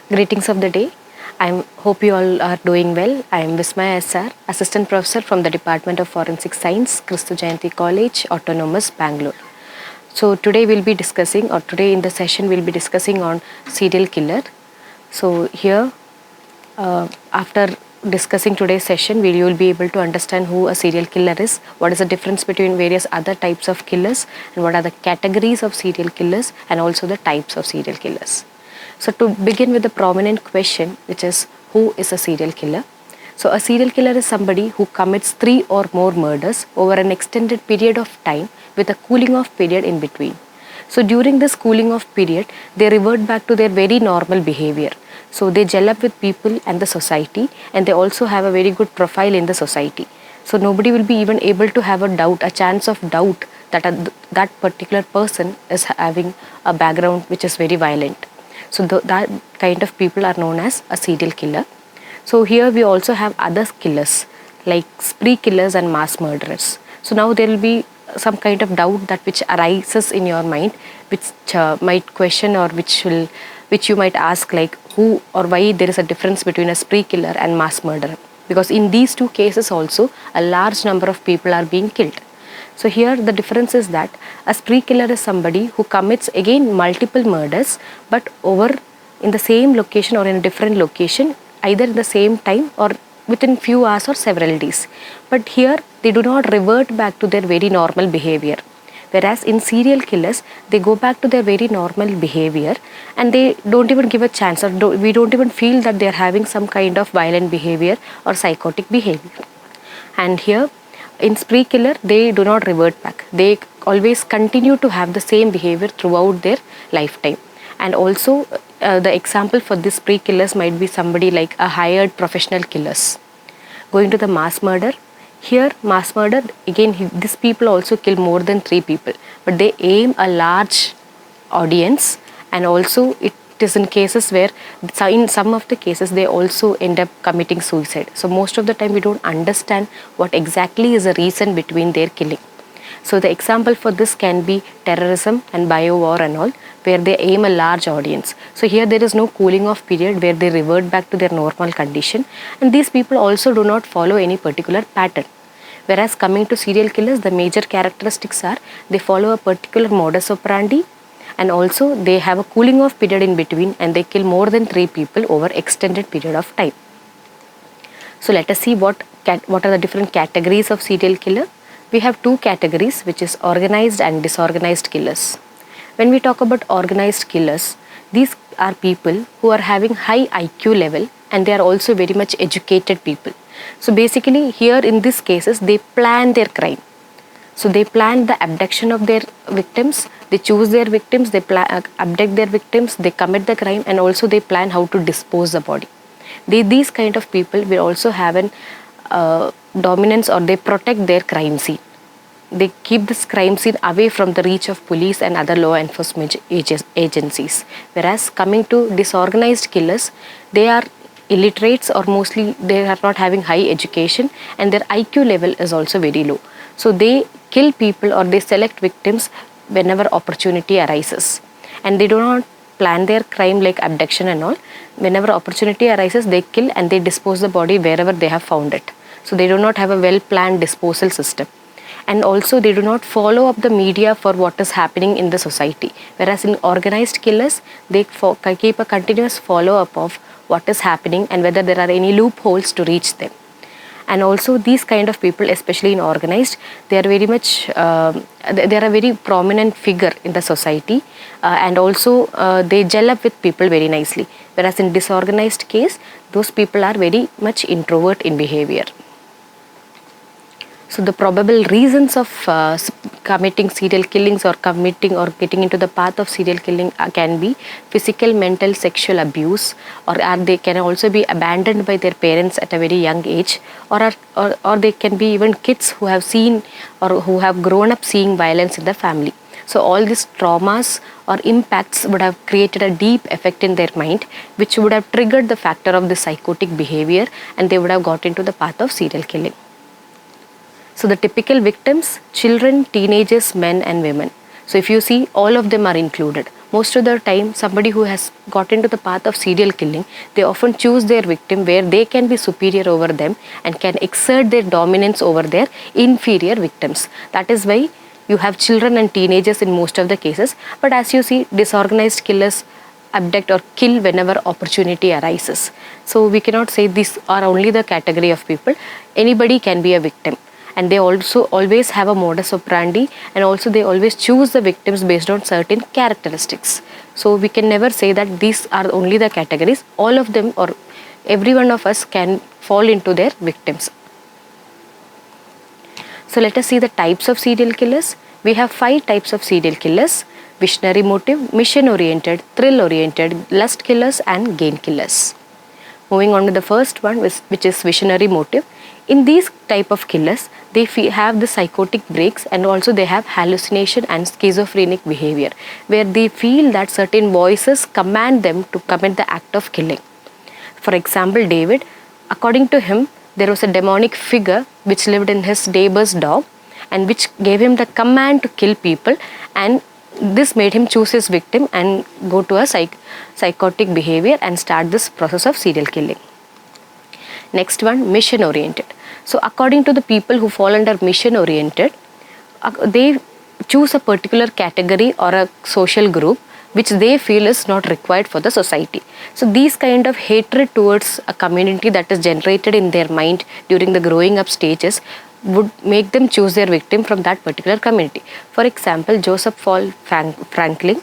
Greetings of the day. I hope you all are doing well. I am Vismaya SR, Assistant Professor from the Department of Forensic Science, Kristu Jayanti College, Autonomous, Bangalore. So today in the session we'll be discussing on serial killer. So here, after discussing today's session, you will be able to understand who a serial killer is, what is the difference between various other types of killers, and what are the categories of serial killers, and also the types of serial killers. So to begin with the prominent question, which is who is a serial killer? So a serial killer is somebody who commits 3 or more murders over an extended period of time with a cooling off period in between. So during this cooling off period, they revert back to their very normal behavior. So they gel up with people and the society, and they also have a very good profile in the society. So nobody will be even able to have a chance of doubt that that particular person is having a background which is very violent. So that kind of people are known as a serial killer. So here we also have other killers like spree killers and mass murderers. So now there will be some kind of doubt that which arises in your mind, which might question or which you might ask, like who or why there is a difference between a spree killer and mass murderer, because in these two cases also a large number of people are being killed. So here the difference is that a spree killer is somebody who commits again multiple murders, but over in the same location or in a different location, either at the same time or within few hours or several days. But here they do not revert back to their very normal behavior. Whereas in serial killers, they go back to their very normal behavior and they don't even give a chance, or we don't even feel that they are having some kind of violent behavior or psychotic behavior. And here in spree killer, they do not revert back. They always continue to have the same behavior throughout their lifetime. And also the example for these spree killers might be somebody like a hired professional killers. Going to the mass murder, here mass murder, again these people also kill more than 3 people, but they aim a large audience, and also it is in cases where in some of the cases they also end up committing suicide. So most of the time we don't understand what exactly is the reason between their killing. So the example for this can be terrorism and bio war and all, where they aim a large audience. So here there is no cooling off period where they revert back to their normal condition, and these people also do not follow any particular pattern. Whereas coming to serial killers, the major characteristics are they follow a particular modus operandi, and also they have a cooling off period in between, and they kill more than 3 people over extended period of time. So let us see what are the different categories of serial killer. We have 2 categories, which is organized and disorganized killers. When we talk about organized killers, these are people who are having high IQ level, and they are also very much educated people. So basically here in these cases, they plan their crime. So they plan the abduction of their victims, they choose their victims, they abduct their victims, they commit the crime, and also they plan how to dispose the body. These kind of people will also have an dominance, or they protect their crime scene. They keep this crime scene away from the reach of police and other law enforcement agencies. Whereas coming to disorganized killers, they are illiterates, or mostly they are not having high education, and their IQ level is also very low. So they kill people, or they select victims whenever opportunity arises, and they do not plan their crime like abduction and all. Whenever opportunity arises, they kill and they dispose the body wherever they have found it. So they do not have a well planned disposal system, and also they do not follow up the media for what is happening in the society. Whereas in organized killers, they keep a continuous follow up of what is happening and whether there are any loopholes to reach them. And also these kind of people, especially in organized, they are very much they are a very prominent figure in the society, and also they gel up with people very nicely. Whereas in disorganized case, those people are very much introvert in behavior. So the probable reasons of committing serial killings, or committing or getting into the path of serial killing, can be physical, mental, sexual abuse, or they can also be abandoned by their parents at a very young age, or they can be even kids who have seen or who have grown up seeing violence in the family. So all these traumas or impacts would have created a deep effect in their mind, which would have triggered the factor of the psychotic behavior, and they would have got into the path of serial killing. So the typical victims, children, teenagers, men and women. So if you see, all of them are included. most of the time somebody who has got into the path of serial killing, they often choose their victim where they can be superior over them and can exert their dominance over their inferior victims. That is why you have children and teenagers in most of the cases, but as you see, disorganized killers abduct or kill whenever opportunity arises. So we cannot say these are only the category of people. Anybody can be a victim, and they also always have a modus operandi, and also they always choose the victims based on certain characteristics. So we can never say that these are only the categories. All of them or every one of us can fall into their victims. So let us see the types of serial killers. We have 5 types of serial killers: visionary motive, mission oriented, thrill oriented, lust killers and gain killers. Moving on to the first one, which is visionary motive. In these type of killers, they have the psychotic breaks, and also they have hallucination and schizophrenic behavior, where they feel that certain voices command them to commit the act of killing. For example, David, according to him, there was a demonic figure which lived in his neighbor's dog and which gave him the command to kill people, and this made him choose his victim and go to a psychotic behavior and start this process of serial killing. Next one, mission oriented. So according to the people who fall under mission oriented, they choose a particular category or a social group which they feel is not required for the society. So these kind of hatred towards a community that is generated in their mind during the growing up stages would make them choose their victim from that particular community. For example, Joseph Franklin,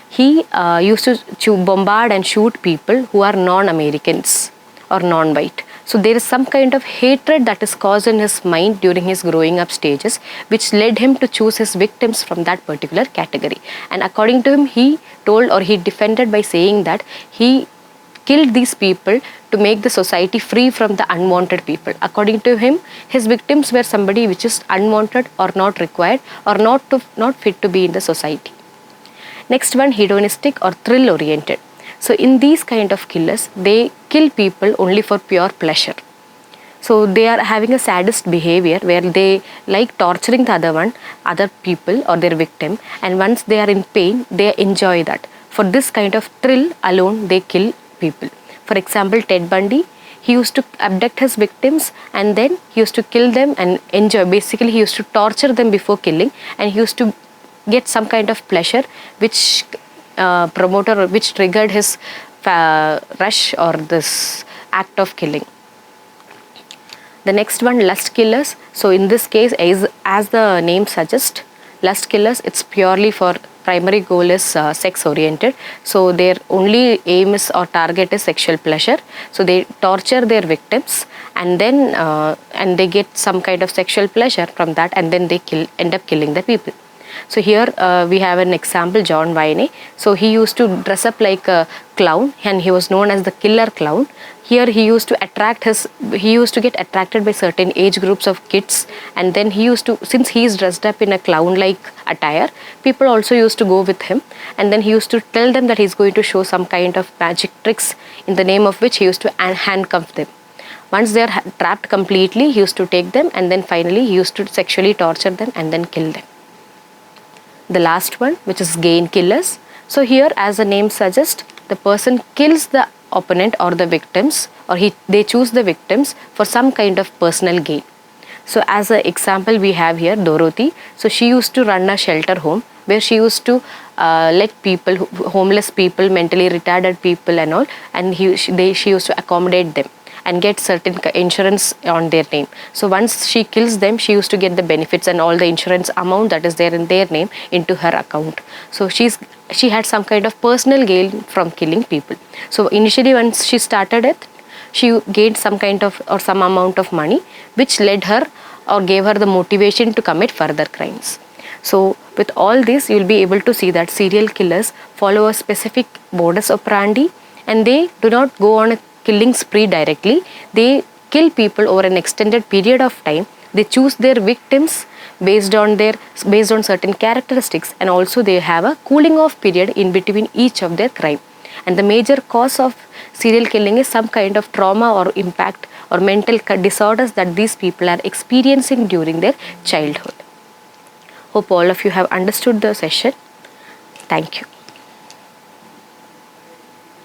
he used to bombard and shoot people who are non-Americans or non-white. So there is some kind of hatred that is caused in his mind during his growing up stages, which led him to choose his victims from that particular category. And according to him, he told, or he defended by saying that he killed these people to make the society free from the unwanted people. According to him, his victims were somebody which is unwanted or not required or not fit to be in the society. Next one, hedonistic or thrill oriented. So in these kind of killers, they kill people only for pure pleasure. So they are having a sadist behavior where they like torturing the other people or their victim, and once they are in pain, they enjoy that. For this kind of thrill alone, they kill people. For example, Ted Bundy, he used to abduct his victims and then he used to kill them and enjoy. Basically, he used to torture them before killing, and he used to get some kind of pleasure which which triggered his rush or this act of killing. The next one, lust killers. So in this case, as the name suggests, lust killers, it's purely for primary goal is sex oriented. So their only aim is or target is sexual pleasure. So they torture their victims and then and they get some kind of sexual pleasure from that, and then they end up killing the people. So here we have an example, John Wayne. So he used to dress up like a clown, and he was known as the killer clown. Here he used to get attracted by certain age groups of kids, and then he used to, since he is dressed up in a clown-like attire, people also used to go with him, and then he used to tell them that he's going to show some kind of magic tricks, in the name of which he used to handcuff them. Once they are trapped completely, he used to take them, and then finally he used to sexually torture them and then kill them. The last one, which is gain killers. So here, as the name suggests, the person kills the opponent or the victims, or they choose the victims for some kind of personal gain. So as an example, we have here Dorothy. So she used to run a shelter home where she used to let people, homeless people, mentally retarded people and all, and she used to accommodate them and get certain insurance on their name. So once she kills them, she used to get the benefits and all the insurance amount that is there in their name into her account. So she had some kind of personal gain from killing people. So initially, once she started it, she gained some kind of or some amount of money, which led her or gave her the motivation to commit further crimes. So with all this, you will be able to see that serial killers follow a specific modus operandi, and they do not go on a killing spree directly. They kill people over an extended period of time. They choose their victims based on certain characteristics, and also they have a cooling off period in between each of their crime. And the major cause of serial killing is some kind of trauma or impact or mental disorders that these people are experiencing during their childhood. Hope all of you have understood the session. Thank you.